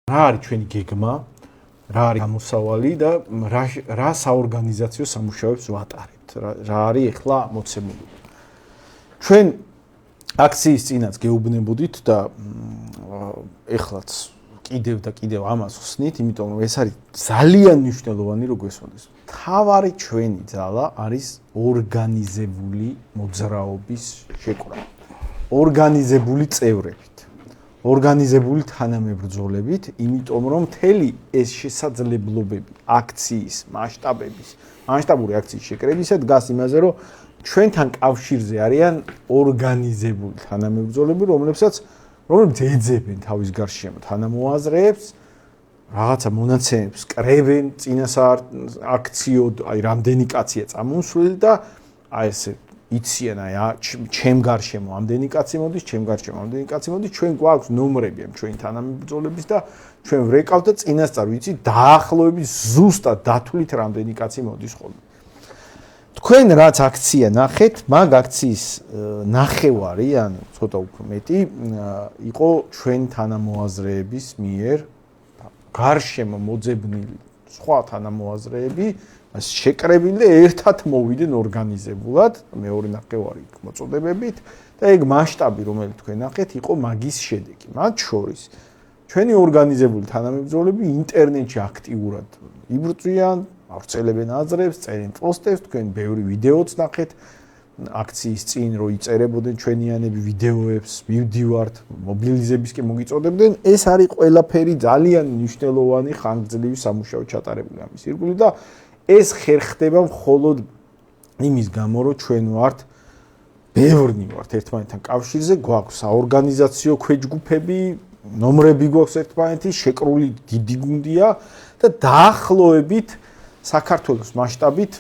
რა არის ჩვენი გეგმა, რა არის გამოსავალი და რა საორგანიზაციო სამუშაოებს ვატარებთ, რა არის ახლა მოცემული. ჩვენ აქციის წინაც გეუბნებოდით და ეხლაც კიდევ და კიდევ ამას ვხსნით, იმიტომ რომ ეს არის ძალიან მნიშვნელოვანი რო გვესვენდეს. თავარი ჩვენი ძალა არის ორგანიზებული მოძრაობის შეკრება. ორგანიზებული წევრებით. ორგანიზებული თანამებრძოლებით, იმიტომ რომ მთელი ეს შესაძლებლობები აქციის მასშტაბური აქციის შეკრებისა დგას იმაზე, რომ ჩვენთან კავშირზე არიან ორგანიზებული თანამებრძოლები, რომლებიც ეძებენ თავის გარშემო თანამოაზრეებს, რაღაცა მონაცემებს კრებენ წინასაარ აქციოდ, აი რამდენი კაცია წამოსვლილი და აი ესე იციან აი ჩემ გარშემო ამდენი კაცი მოდის, ჩემ გარშემო ამდენი კაცი მოდის, ჩვენ გვაქვს ნომრები ამ ჩვენი თანამებრძოლების და ჩვენ ვრეკავთ და წინასწარ ვიცი დაახლოებით ზუსტად დათვლით რამდენი კაცი მოდის ხოლმე. თქვენ რაც აქცია ნახეთ, მაგ აქციის ნახევარი, ანუ ცოტა უფრო მეტი, იყო ჩვენ თანამოაზრეების მიერ გარშემო მოძებნილი სხვა თანამოაზრეები, შეკრებილი და ერთად მოვიდნენ ორგანიზებულად, მეორე ნახევარი მოწოდებებით და ეგ მასშტაბი, რომელიც თქვენ ნახეთ, იყო მაგის შედეგი. მათ შორის ჩვენი ორგანიზებული თანამებრძოლები ინტერნეტში აქტიურად იბრძვიან, ავრცელებენ აზრებს, წერენ პოსტებს, თქვენ ბევრი ვიდეოც ნახეთ აქციის წინ, რო იწერებოდნენ ჩვენიანები ვიდეოებს, მივდივართ, მობილიზებისკენ მოგიწოდებდნენ, ეს არის ყველაფერი ძალიან მნიშვნელოვანი ხანგრძლივი სამუშაო ჩატარებული ამის ირგვლივ და ეს ხერხდება მხოლოდ იმის გამო, რომ ჩვენ ბევრნი ვართ ერთმანეთთან კავშირზე, გვაქვს საორგანიზაციო ქვეჯგუფები, ნომრები გვაქვს ერთმანეთის, შეკრული დიდი გუნდია და დაახლოებით საქართველოს მასშტაბით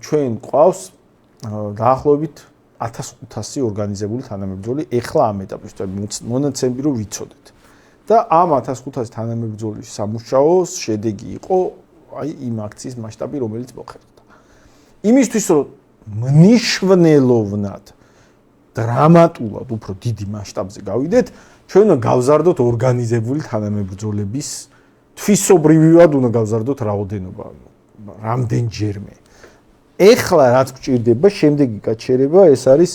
ჩვენ გვყავს დაახლოებით 1500 ორგანიზებული თანამებრძოლი ეხლა ამ ეტაპში მონაცემები რო ვიცოდეთ. და ამ 1500 თანამებრძოლის სამუშაოს შედეგი იყო აი იმ აქციის მასშტაბი, რომელიც მოხერხდა. იმისთვის რომ მნიშვნელოვნად დრამატულად უფრო დიდი მასშტაბზე გავიდეთ, ჩვენ უნდა გავზარდოთ ორგანიზებული თანამებრძოლების თვისობრივად უნდა გავზარდოთ რაოდენობა, რამდენჯერმე. ეხლა რაც გვჭირდება, შემდეგი გაჩერება ეს არის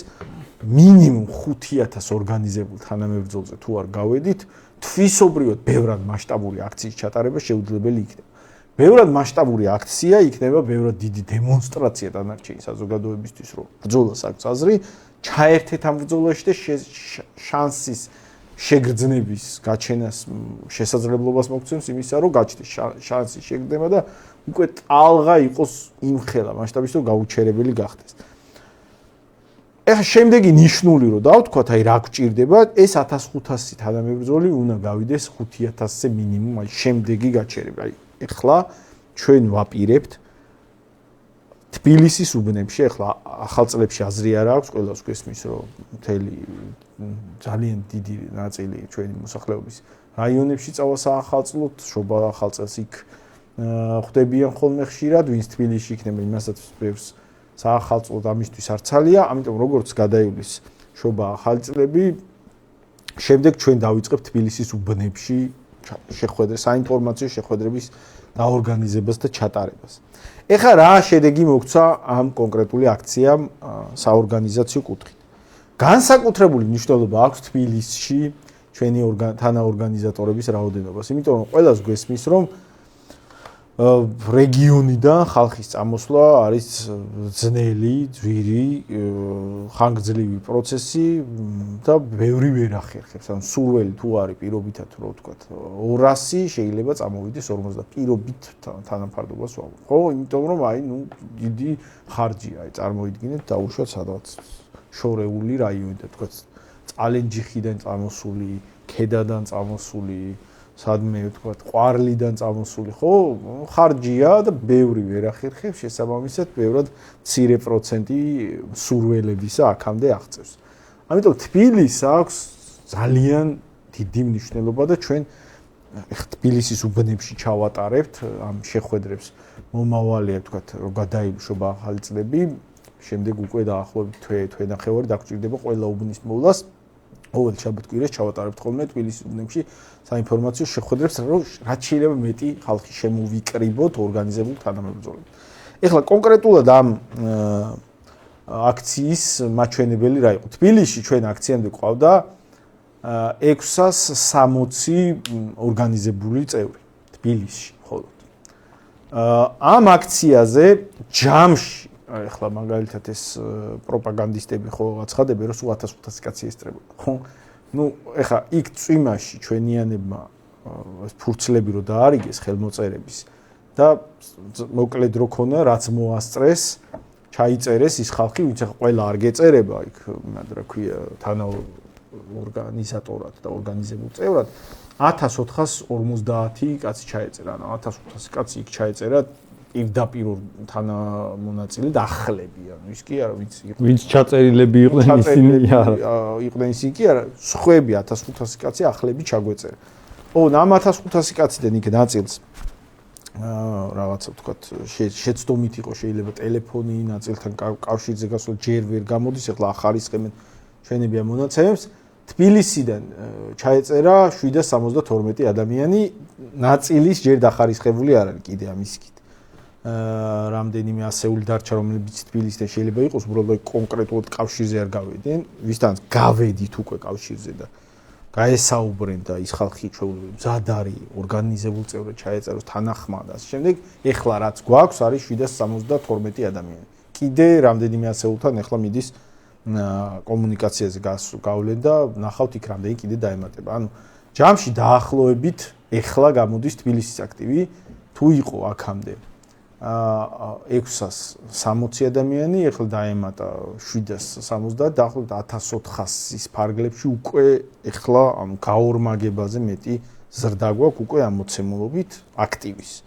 მინიმუმ 5000 ორგანიზებულ თანამებრძოლზე თუ არ გავედით, თვისობრივად ბევრად მასშტაბური აქციის ჩატარება შეუძლებელი იქნება. ბევრად მასშტაბური აქცია იქნება, ბევრად დიდი დემონსტრაცია დანარჩენი საზოგადოებისთვის, რომ ბრძოლას აქვს აზრი, ჩაერთეთ ამ ბრძოლაში და შანსის შეგრძნების გაჩენას შესაძლებლობას მოგცემს იმისა, რომ გაჩნდეს შანსის შეგრძნება და უკვე ტალღა იყოს იმხელა მასშტაბის, რომ გაუჩერებელი გახდეს. ეხლა შემდეგი ნიშნული რომ დავთქვათ, აი რა გვჭირდება, ეს 1500 თანამებრძოლი უნდა გავიდეს 5000-ზე მინიმუმ, აი შემდეგი გაჩერება. აი ეხლა ჩვენ ვაპირებთ თბილისის უბნებში, ეხლა ახალ წლებში აზრი არ აქვს, ყველას გვესმის, რომ მთელი ძალიან დიდი ნაწილი ჩვენი მოსახლეობის რაიონებში წავა საახალწლოდ, შობა ახალწელს იქ ხვდებიან ხოლმე ხშირად, ვინც თბილისში იქნება, იმასაც ბევრს საახალწლოდ ამისთვის არ ცალია, ამიტომ როგორც გადაივლის შობა ახალწლები, შემდეგ ჩვენ დავიწყებთ თბილისის უბნებში საინფორმაციო შეხვედრების დაორგანიზებას და ჩატარებას. ეხლა რა შედეგი მოგცა ამ კონკრეტული აქციამ საორგანიზაციო კუთხით. განსაკუთრებული მნიშვნელობა აქვს თბილისში ჩვენი თანაორგანიზატორების რაოდენობას, იმიტომ რომ ყველას გვესმის, რომ რეგიონიდან ხალხის წამოსვლა არის ძნელი, ძვირი, ხანგრძლივი პროცესი და ბევრი ვერ ახერხებს. ანუ სურველი თუ არის პირობითად რო ვთქვათ 200 შეიძლება წამოვიდეს 50 პირობით თანაფარდობას ვამბობ. ხო, იმიტომ რომ აი ნუ დიდი ხარჯია, აი წარმოიდგინეთ დაუშვათ სადღაც შორეული რაიონი და ვთქვათ წალენჯიხიდან წამოსული, ქედადან წამოსული, სადმე ვთქვათ ყვარლიდან წამოსული, ხო, ხარჯია და ბევრი ვერ ახერხებს, შესაბამისად ბევრად მცირე პროცენტი სურველებისა აქამდე აღწევს. ამიტომ თბილისს აქვს ძალიან დიდი მნიშვნელობა და ჩვენ თბილისის უბნებში ჩავატარებთ ამ შეხვედრებს. მომავალია ვთქვათ, რომ გადაიშვება ახალი წლები, შემდეგ უკვე დაახლოებით თვე ნახევარი დაგვჭირდება ყველა უბნის მოვლას. ყოველ შაბათ-კვირას ჩავატარებთ ხოლმე თბილისის უბნებში საინფორმაციო შეხვედრებს, რომ რაც შეიძლება მეტი ხალხი შემოვიკრიბოთ ორგანიზებულ თანამებრძოლებს. ეხლა კონკრეტულად ამ აქციის მაჩვენებელი რა იყო? თბილისში ჩვენ აქციამდე ყავდა 660 ორგანიზებული წევრი თბილისში მხოლოდ. ამ აქციაზე ჯამში ეხლა მაგალითად ეს პროპაგანდისტები ხო აცხადებენ რომ სულ 1500 კაცი ესწრებოდა ხო ნუ ეხლა იქ წვიმაში ჩვენიანებმა ეს ფურცლები რო დაარიგეს ხელმოწერების და მოკლედ რო ქონა რაც მოასწრეს ჩაიწერეს ის ხალხი ვინც ეხლა ყველა არ გეწერება იქ რა ქვია ორგანიზატორად და ორგანიზებულ წევრად 1450 კაცი ჩაეწერა ანუ 1500 კაცი იქ ჩაეწერა პირდაპირ თანამონაწილე და ახლები ანუ ის კი არა ვინც ჩაწერილები იყვნენ ისინი არა იყვნენ ისინი კი არა სხვები 1500 კაცი ახლები ჩაგვეწერა ო ამ 1500 კაციდან იქ ნაწილს რაღაცა ვთქვათ შეცდომით იყო შეიძლება ტელეფონი ნაწილთან კავშირზე გასვლა ჯერ ვერ გამოდის ეხლა ახარისხებენ ჩვენებია მონაცემებს თბილისიდან ჩაეწერა 772 ადამიანი ნაწილის ჯერ დახარისხებული არ არის კიდე ამის იქით რამდენიმე ასეული დარჩა რომლებიც თბილისიდან შეიძლება იყოს უბრალოდ კონკრეტულად კავშირზე არ გავედნენ ვისთან გავედით უკვე კავშირზე და გაესაუბრენ და ის ხალხი ჩვეულებრივ მზად არის ორგანიზებულ წევრად ჩაეწეროს თანახმა და ასე შემდეგ ეხლა რაც გვაქვს არის 772 ადამიანი კიდე რამდენიმე ასეულთან ეხლა მიდის კომუნიკაციაზე გავლენ და ნახავთ იქ რამდენი კიდე დაემატება ანუ ჯამში დაახლოებით ეხლა გამოდის თბილისის აქტივი თუ იყო აქამდე 660 ადამიანი ეხლა დაემატა 770 დაახლოებით 1400-ის ფარგლებში უკვე ეხლა ამ გაორმაგებაზე მეტი ზრდა გვაქვს უკვე ამოცემულობით აქტივის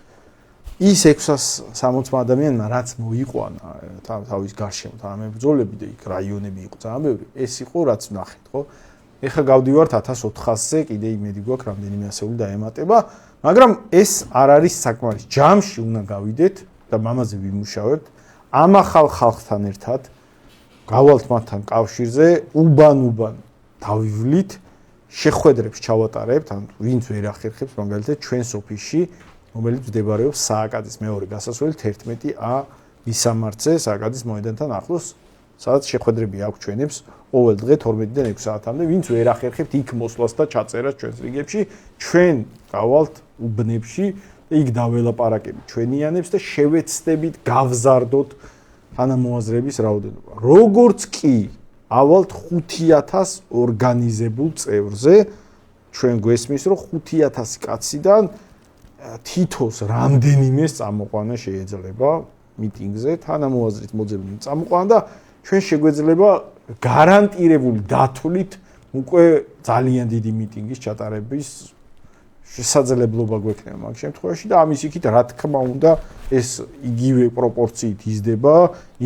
ის 660 ადამიანმა რაც მოიყვანა თავის გარშემო თანამებრძოლები და იქ რაიონები იყო ძალიან ბევრი ეს იყო რაც ნახეთ ხო ეხლა გავდივართ 1400-ზე კიდე იმედი გვაქვს რამდენიმე ასეული დაემატება მაგრამ ეს არ არის საკმარის ჯამში უნდა გავიდეთ და მამაზე ვიმუშავებთ ამ ახალ ხალხთან ერთად გავალთ მათთან კავშირზე უბან დავივლით შეხვედრებს ჩავატარებთ ან ვინც ვერ ახერხებს მაგალითად ჩვენს ოფისში რომელიც მდებარეობს სააკაძის მეორე გასასვლელი 11A მისამართზე სააკაძის მოედანთან ახლოს სადაც შეხვედრები აქვს ჩვენებს ყოველ დღე 12-დან 6 საათამდე ვინც ვერ ახერხებთ იქ მოსვლას და ჩაწერას ჩვენს რიგებში ჩვენ გავალთ უბნებში და იქ დაველაპარაკებით ჩვენიანებს და შევეცდებით გავზარდოთ თანამოაზრების რაოდენობა როგორც კი ავალთ 5000 ორგანიზებულ წევრზე ჩვენ გვესმის რომ 5000 კაციდან თითოს რამდენიმეს წამოყვანა შეიძლება მიტინგზე თანამოაზრით მოძებნილი წამოყვანა და ჩვენ შეგვეძლება გარანტირებული დათვლით უკვე ძალიან დიდი მიტინგის ჩატარების შესაძლებლობა გვექნება მაგ შემთხვევაში და ამის იქით რა თქმა უნდა ეს იგივე პროპორციით იზრდება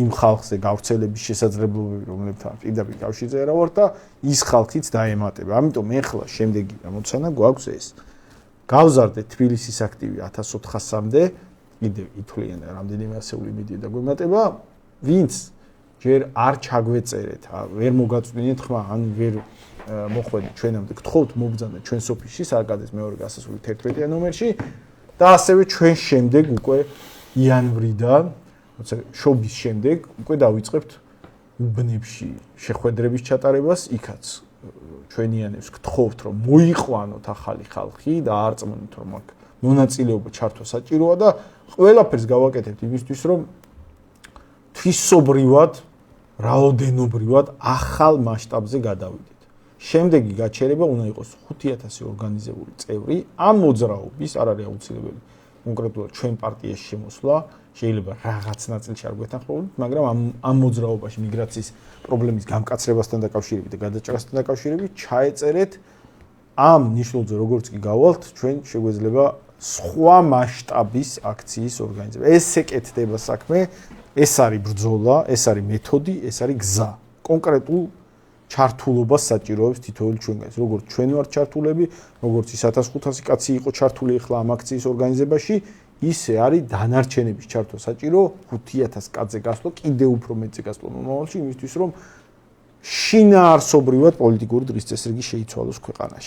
იმ ხალხზე გავრცელების შესაძლებლობები რომლებთან პირდაპირ კავშირზე არა ვართ და ის ხალხიც დაემატება ამიტომ ეხლა შემდეგი ამოცანა გვაქვს ეს გავზარდეთ თბილისის აქტივი 1400-მდე კიდევ ითვლიან რამდენიმე ასეული მიდია და გვემატება ვინც ჯერ არ ჩაგვეწერეთ ვერ მოგაწვდინეთ ხმა ან ვერ მოხვედით ჩვენამდე გთხოვთ მობრძანეთ ჩვენს ოფისში სააკაძის მეორე გასასვლელი 11 ნომერში და ასევე ჩვენ შემდეგ უკვე იანვრიდან როცა შობის შემდეგ უკვე დავიწყებთ უბნებში შეხვედრების ჩატარებას იქაც ჩვენიანებს გთხოვთ რომ მოიყვანოთ ახალი ხალხი და არწმუნდით რომ აქ მონაწილეობა ჩართვა საჭიროა და ყველაფერს გავაკეთებთ იმისთვის რომ თვისობრივად რაოდენობრივად ახალ მასშტაბზე გადავიდეთ შემდეგი გაჩერება უნდა იყოს 5000 ორგანიზებული წევრი ამ მოძრაობის არ არის აუცილებელი კონკრეტულად ჩვენ პარტიის შემოსვლა შეიძლება რაღაც ნაწილში არ გვეთანხმებოდეთ მაგრამ ამ მოძრაობაში მიგრაციის პრობლემის გამკაცრებასთან დაკავშირებით და გადაჭრასთან დაკავშირებით ჩაეწერეთ ამ ნიშნულზე როგორც კი გავალთ ჩვენ შეგვეძლება სხვა მასშტაბის აქციის ორგანიზება ესე კეთდება საქმე ეს არის ბრძოლა ეს არის მეთოდი ეს არის გზა კონკრეტულ ჩართულობას საჭიროებს თითოეული ჩვენგანს როგორც ჩვენ ვართ ჩართულები როგორც ის 1500 კაცი იყო ჩართული ახლა ამ აქციის ორგანიზებაში ისე არის დანარჩენების ჩართვა საჭირო 5000 კაცზე გასვლა კიდევ უფრო მეტზე გასვლა მომავალში იმისთვის რომ შინაარსობრივად პოლიტიკური დღის წესრიგი შეიცვალოს ქვეყანაში.